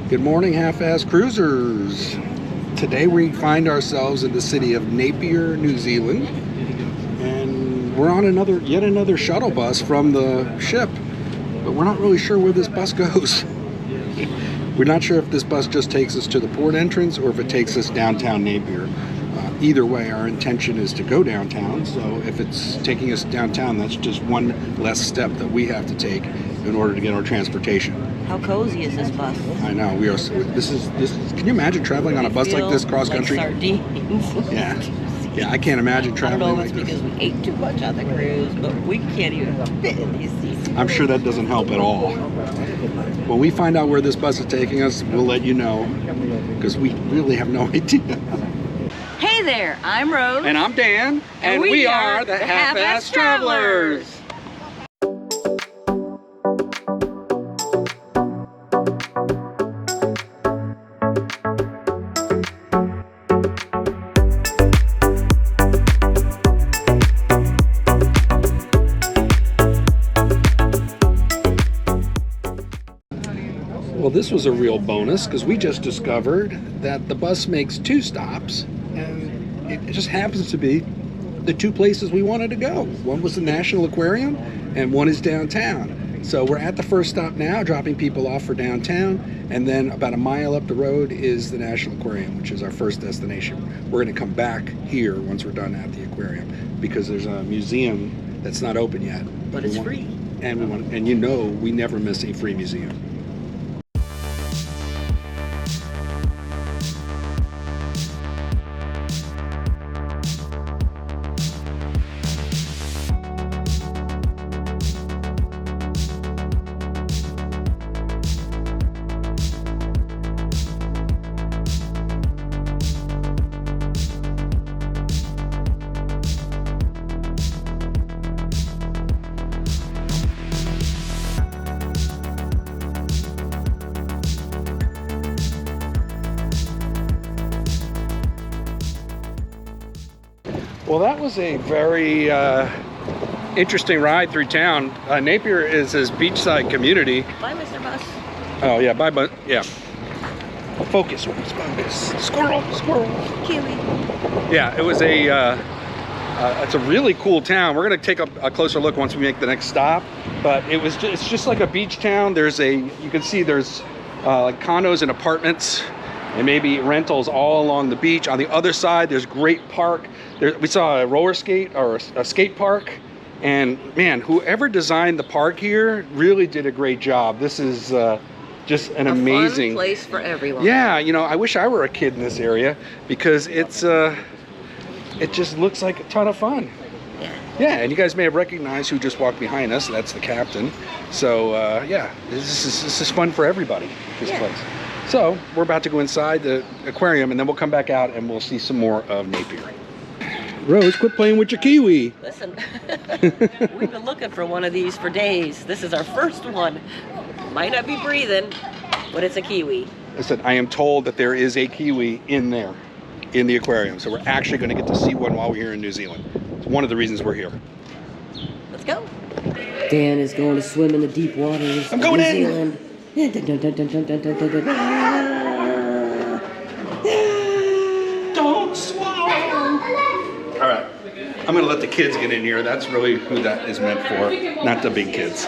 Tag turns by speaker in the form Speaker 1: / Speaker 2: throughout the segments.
Speaker 1: Good morning, half-ass cruisers. Today we find ourselves in the city of Napier, New Zealand, and we're on yet another shuttle bus from the ship, but we're not really sure where this bus goes. We're not sure if this bus just takes us to the port entrance or if it takes us downtown Napier. Either way, our intention is to go downtown, so if it's taking us downtown, that's just one less step that we have to take in order to get our transportation.
Speaker 2: How cozy is this bus?
Speaker 1: I know, we are. This is. Can you imagine traveling on a bus like this cross country?
Speaker 2: Like sardines.
Speaker 1: Yeah, I can't imagine traveling like
Speaker 2: I don't know if
Speaker 1: this.
Speaker 2: it's because we ate too much on the cruise, but we can't even fit in these seats.
Speaker 1: I'm sure that doesn't help at all. When we find out where this bus is taking us, we'll let you know, because we really have no idea.
Speaker 2: Hey there, I'm Rose.
Speaker 1: And I'm Dan, and we are the Half-Ass Travelers. Well, this was a real bonus because we just discovered that the bus makes 2 stops, and it just happens to be the 2 places we wanted to go. One was the National Aquarium, and one is downtown. So we're at the first stop now, dropping people off for downtown, and then about a mile up the road is the National Aquarium, which is our first destination. We're going to come back here once we're done at the aquarium because there's a museum that's not open yet.
Speaker 2: But it's free.
Speaker 1: And you know we never miss a free museum. Well, that was a very interesting ride through town. Napier is this beachside community.
Speaker 2: Bye, Mr. Bus.
Speaker 1: Oh yeah, bye, but yeah. Focus, focus. Squirrel, squirrel.
Speaker 2: Kiwi.
Speaker 1: Yeah, it was it's a really cool town. We're gonna take a closer look once we make the next stop. But it's just like a beach town. You can see there's like condos and apartments, and maybe rentals all along the beach. On the other side, there's great park. We saw a roller skate or a skate park, and man, whoever designed the park here really did a great job. This is just an amazing
Speaker 2: fun place for everyone.
Speaker 1: Yeah, you know, I wish I were a kid in this area because it just looks like a ton of fun. Yeah, and you guys may have recognized who just walked behind us. That's the captain. So yeah, this is fun for everybody. This place. So we're about to go inside the aquarium, and then we'll come back out and we'll see some more of Napier. Rose, quit playing with your Kiwi.
Speaker 2: Listen, we've been looking for one of these for days. This is our first one. Might not be breathing, but it's a Kiwi.
Speaker 1: Listen, I am told that there is a Kiwi in there, in the aquarium. So we're actually going to get to see one while we're here in New Zealand. It's one of the reasons we're here.
Speaker 2: Let's go. Dan is going to swim in the deep waters of New Zealand.
Speaker 1: Don't swallow! All right, I'm gonna let the kids get in here. That's really who that is meant for, not the big kids.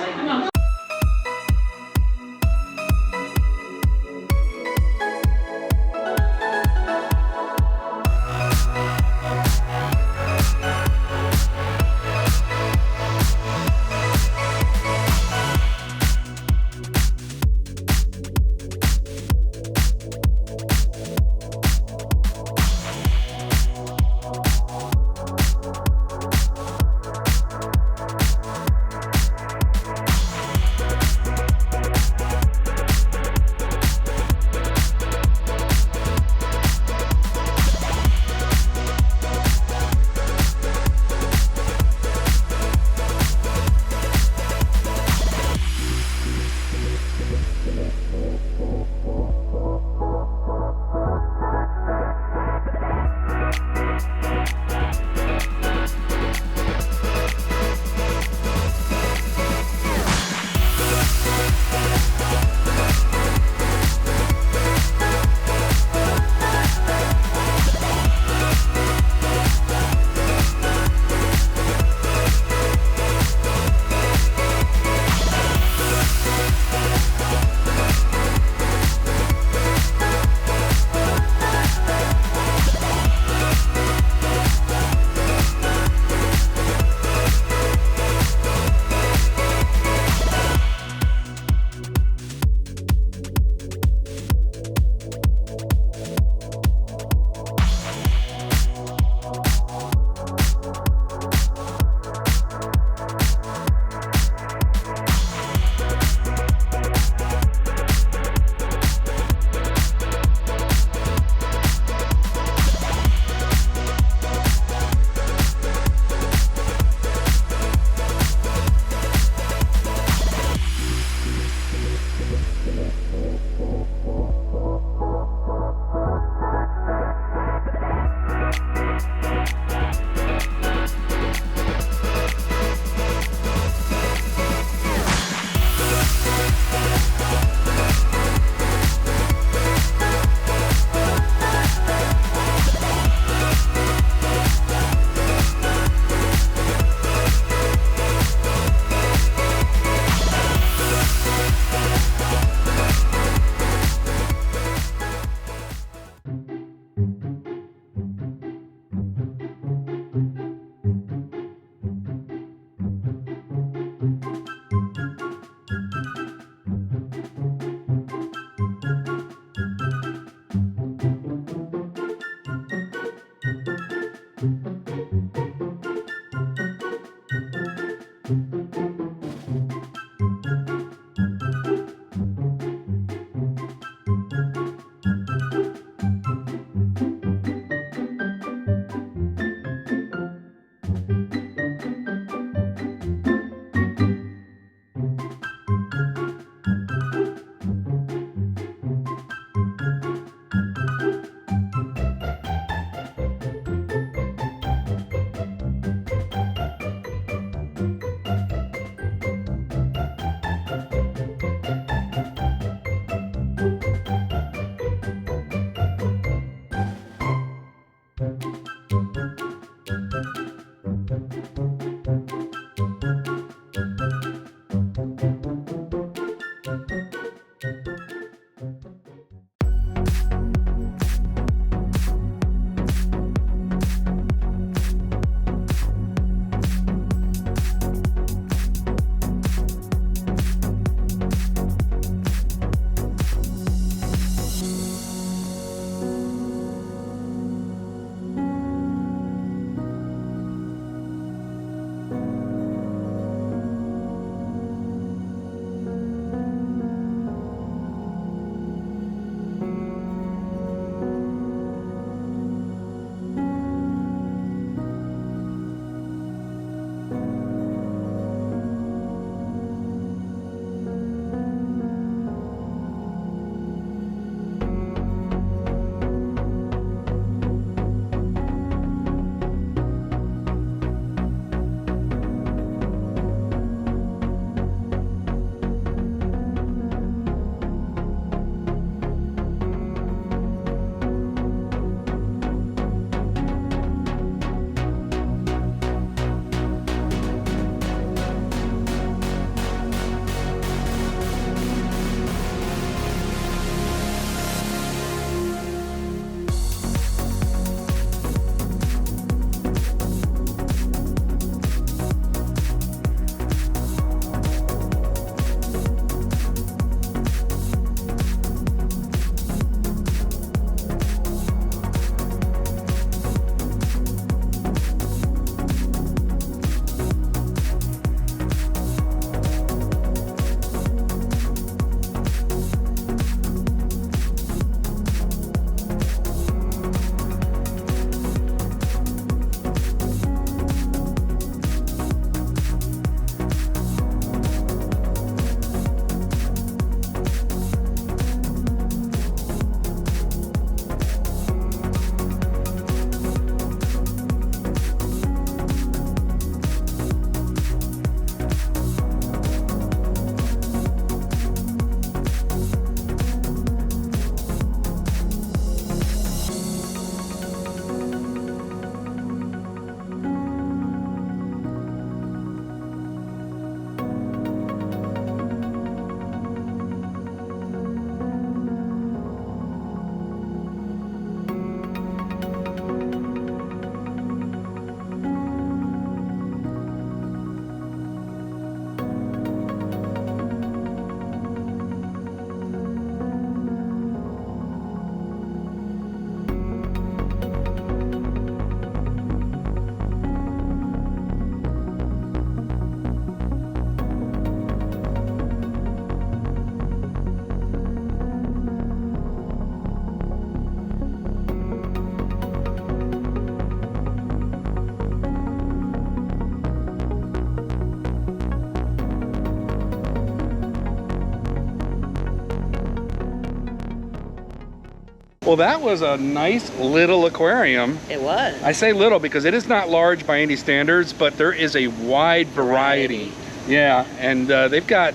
Speaker 1: Well, that was a nice little aquarium.
Speaker 2: It was.
Speaker 1: I say little because it is not large by any standards, but there is a wide variety. Yeah, and they got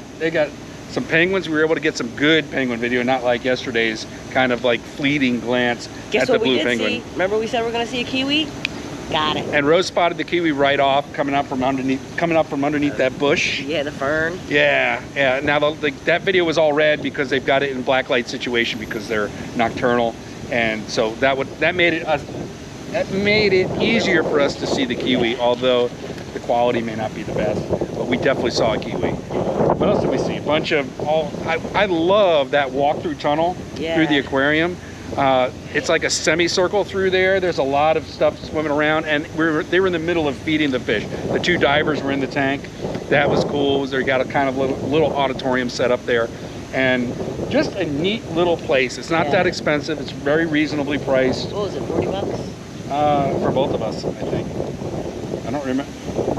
Speaker 1: some penguins. We were able to get some good penguin video, not like yesterday's kind of like fleeting glance
Speaker 2: Guess
Speaker 1: at the
Speaker 2: what
Speaker 1: blue
Speaker 2: we did
Speaker 1: penguin.
Speaker 2: see? Remember we said we are going to see a kiwi? Got it.
Speaker 1: And Rose spotted the kiwi right off, coming up from underneath that bush.
Speaker 2: Yeah, the fern.
Speaker 1: Yeah, yeah. Now that video was all red because they've got it in black light situation because they're nocturnal, and so that made it easier for us to see the kiwi, although the quality may not be the best. But we definitely saw a kiwi. What else did we see? A bunch of I love that walk-through tunnel through the aquarium. It's like a semicircle through there. There's a lot of stuff swimming around, and they were in the middle of feeding the fish. The two divers were in the tank. That was cool. They got a kind of little auditorium set up there, and just a neat little place. It's not that expensive. It's very reasonably priced.
Speaker 2: What was it, 40 bucks?
Speaker 1: For both of us, I think. I don't remember.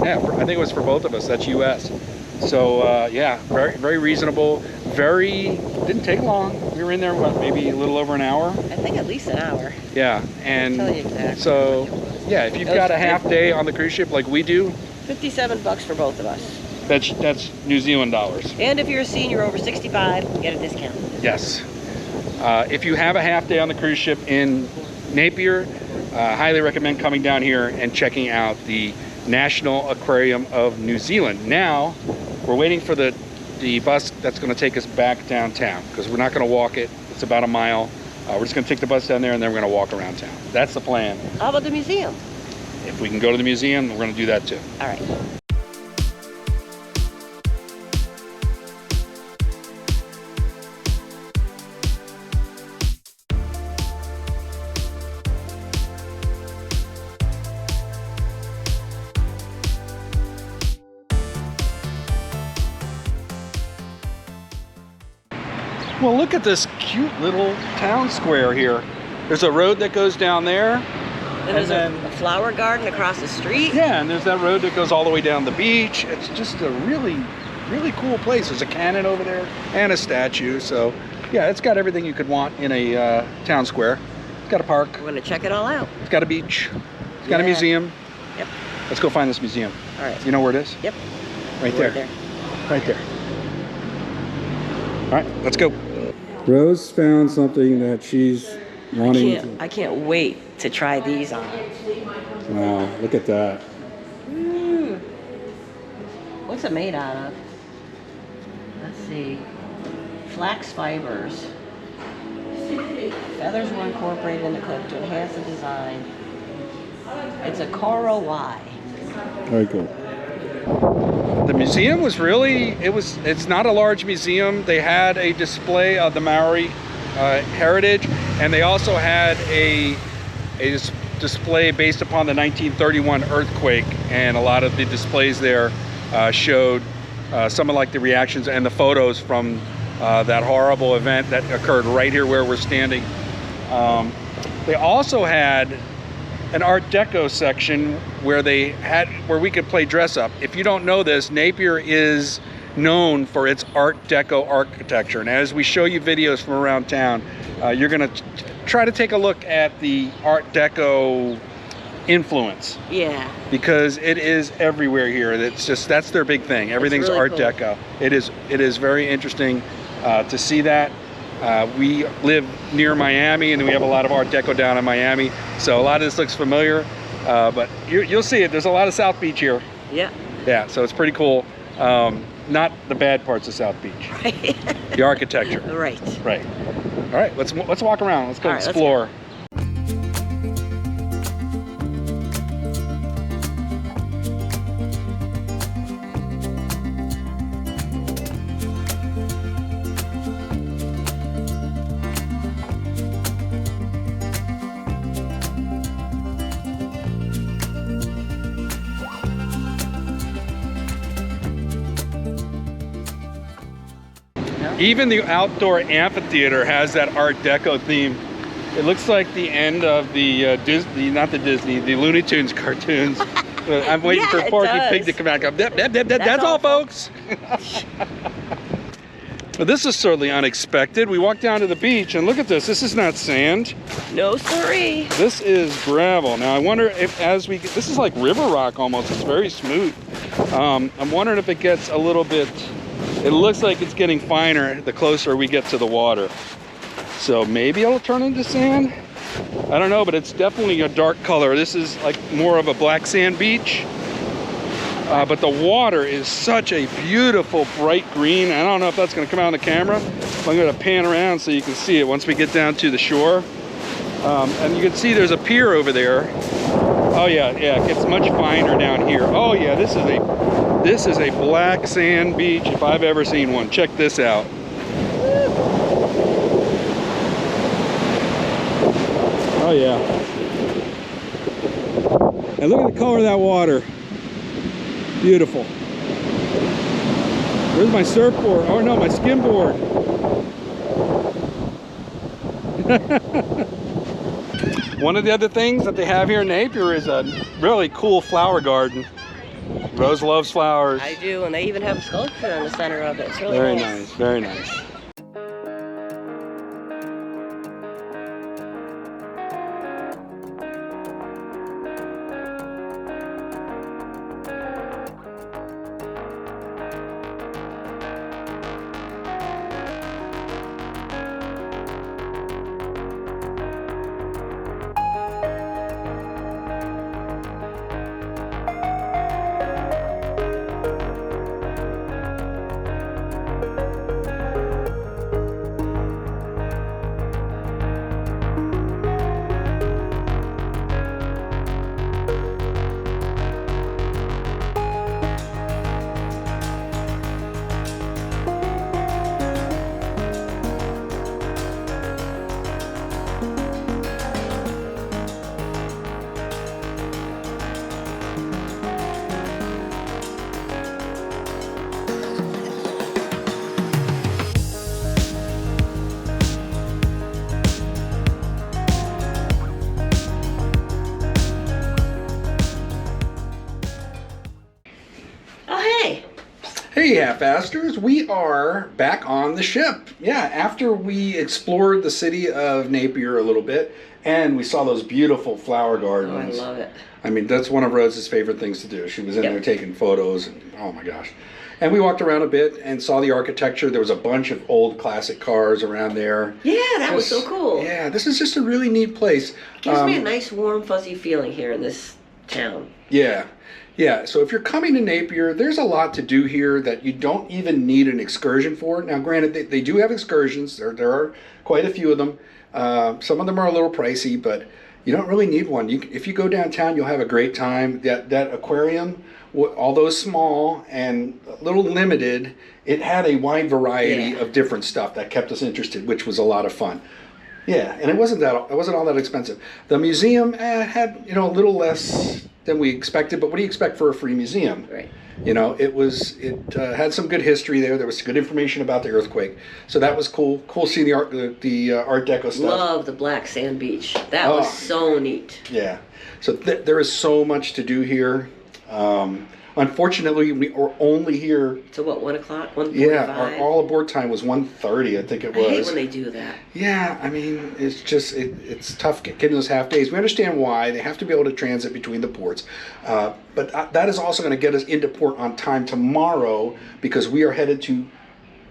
Speaker 1: Yeah, I think it was for both of us. That's US. So yeah, very, very reasonable. Didn't take long. We were in there, what, maybe a little over an hour?
Speaker 2: I think at least an hour.
Speaker 1: Yeah, and
Speaker 2: I'll tell you exactly.
Speaker 1: so yeah, if you've got a half day on the cruise ship like we do,
Speaker 2: 57 bucks for both of us.
Speaker 1: that's New Zealand dollars.
Speaker 2: And if you're a senior over 65, get a discount.
Speaker 1: Yes. If you have a half day on the cruise ship in Napier, highly recommend coming down here and checking out the National Aquarium of New Zealand. Now, we're waiting for the bus that's going to take us back downtown because we're not going to walk it. It's about a mile. We're just going to take the bus down there and then we're going to walk around town. That's the plan.
Speaker 2: How about the museum?
Speaker 1: If we can go to the museum, we're going to do that too.
Speaker 2: All right.
Speaker 1: Well, look at this cute little town square here. There's a road that goes down there.
Speaker 2: And there's a flower garden across the street.
Speaker 1: Yeah, and there's that road that goes all the way down the beach. It's just a really, really cool place. There's a cannon over there and a statue. So, yeah, it's got everything you could want in a town square. It's got a park.
Speaker 2: We're going to check it all out.
Speaker 1: It's got a beach. It's got a museum.
Speaker 2: Yep.
Speaker 1: Let's go find this museum.
Speaker 2: All right.
Speaker 1: You know where it is?
Speaker 2: Yep.
Speaker 1: Right there. Right there. All right, let's go. Rose found something that she's wanting.
Speaker 2: I can't wait to try these on.
Speaker 1: Wow, look at that.
Speaker 2: What's it made out of? Let's see. Flax fibers. Feathers were incorporated in the clip to enhance the design. It's a Coro Y.
Speaker 1: Very cool. The museum was really, it's not a large museum. They had a display of the Maori heritage, and they also had a display based upon the 1931 earthquake, and a lot of the displays there showed some of like the reactions and the photos from that horrible event that occurred right here where we're standing. They also had an Art Deco section where we could play dress up. If you don't know this, Napier is known for its Art Deco architecture. And as we show you videos from around town, you're gonna try to take a look at the Art Deco influence. Yeah. Because it is everywhere here. That's their big thing. Everything's really Art Deco. It is very interesting to see that. We live near Miami, and we have a lot of Art Deco down in Miami, so a lot of this looks familiar, but you'll see it. There's a lot of South Beach here. Yeah. Yeah, so it's pretty cool. Not the bad parts of South Beach. Right. The architecture. Right. Right. All right, let's walk around. Let's go explore. Let's go. Even the outdoor amphitheater has that Art Deco theme. It looks like the end of the the Looney Tunes cartoons. I'm waiting for Porky Pig to come back up. That's all, folks. But this is certainly unexpected. We walked down to the beach and look at this. This is not sand.
Speaker 2: No siree.
Speaker 1: This is gravel. Now I wonder if as we get, this is like river rock almost. It's very smooth. I'm wondering if it gets a little bit, it looks like it's getting finer the closer we get to the water. So maybe it'll turn into sand. I don't know, but it's definitely a dark color. This is like more of a black sand beach. But the water is such a beautiful bright green. I don't know if that's going to come out on the camera. I'm going to pan around so you can see it once we get down to the shore. And you can see there's a pier over there. Oh yeah, it gets much finer down here. Oh yeah, this is a black sand beach if I've ever seen one. Check this out. Oh yeah. And look at the color of that water. Beautiful. Where's my surfboard? Oh no, my skimboard. One of the other things that they have here in Napier is a really cool flower garden. Rose loves flowers.
Speaker 2: I do, and they even have a sculpture in the center of it. It's really
Speaker 1: Very
Speaker 2: nice.
Speaker 1: nice, very nice. Hey half-asters, we are back on the ship. Yeah, after we explored the city of Napier a little bit and we saw those beautiful flower gardens.
Speaker 2: Oh, I love it.
Speaker 1: I mean, that's one of Rose's favorite things to do. She was in there taking photos and oh my gosh. And we walked around a bit and saw the architecture. There was a bunch of old classic cars around there.
Speaker 2: Yeah, that was so cool.
Speaker 1: Yeah, this is just a really neat place.
Speaker 2: Gives me a nice warm fuzzy feeling here in this town.
Speaker 1: Yeah. Yeah, so if you're coming to Napier, there's a lot to do here that you don't even need an excursion for. Now, granted, they do have excursions. There are quite a few of them. Some of them are a little pricey, but you don't really need one. If you go downtown, you'll have a great time. That aquarium, although small and a little limited, it had a wide variety of different stuff that kept us interested, which was a lot of fun. Yeah, and it wasn't all that expensive. The museum had a little less than we expected, but what do you expect for a free museum?
Speaker 2: Right.
Speaker 1: It had some good history there. There was good information about the earthquake, so that was cool. Cool seeing the Art Deco stuff.
Speaker 2: Love the black sand beach. That was so neat.
Speaker 1: Yeah. So there is so much to do here. Unfortunately, we are only here.
Speaker 2: So what? 1 o'clock? 1:45?
Speaker 1: Yeah. Our all aboard time was 1:30. I think it was.
Speaker 2: I hate when they do that.
Speaker 1: Yeah. I mean, it's just it's tough getting those half days. We understand why they have to be able to transit between the ports, but that is also going to get us into port on time tomorrow because we are headed to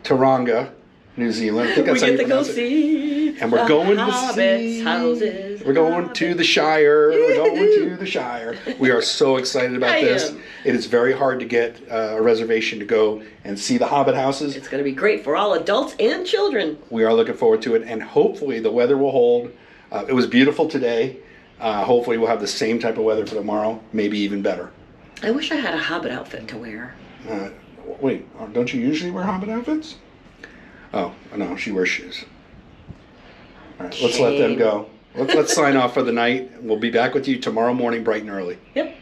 Speaker 1: Tauranga, New Zealand. I think that's
Speaker 2: we
Speaker 1: how
Speaker 2: get
Speaker 1: you
Speaker 2: to go
Speaker 1: pronounce it.
Speaker 2: see
Speaker 1: And we're going to see.
Speaker 2: Houses.
Speaker 1: We're going to the Shire. We're going to the Shire. We are so excited about this. It is very hard to get a reservation to go and see the Hobbit houses.
Speaker 2: It's going to be great for all adults and children.
Speaker 1: We are looking forward to it, and hopefully the weather will hold. It was beautiful today. Hopefully we'll have the same type of weather for tomorrow, maybe even better.
Speaker 2: I wish I had a Hobbit outfit to wear.
Speaker 1: Wait, don't you usually wear Hobbit outfits? Oh, no, she wears shoes. All right, let's let them go. Let's sign off for the night. We'll be back with you tomorrow morning bright and early.
Speaker 2: Yep.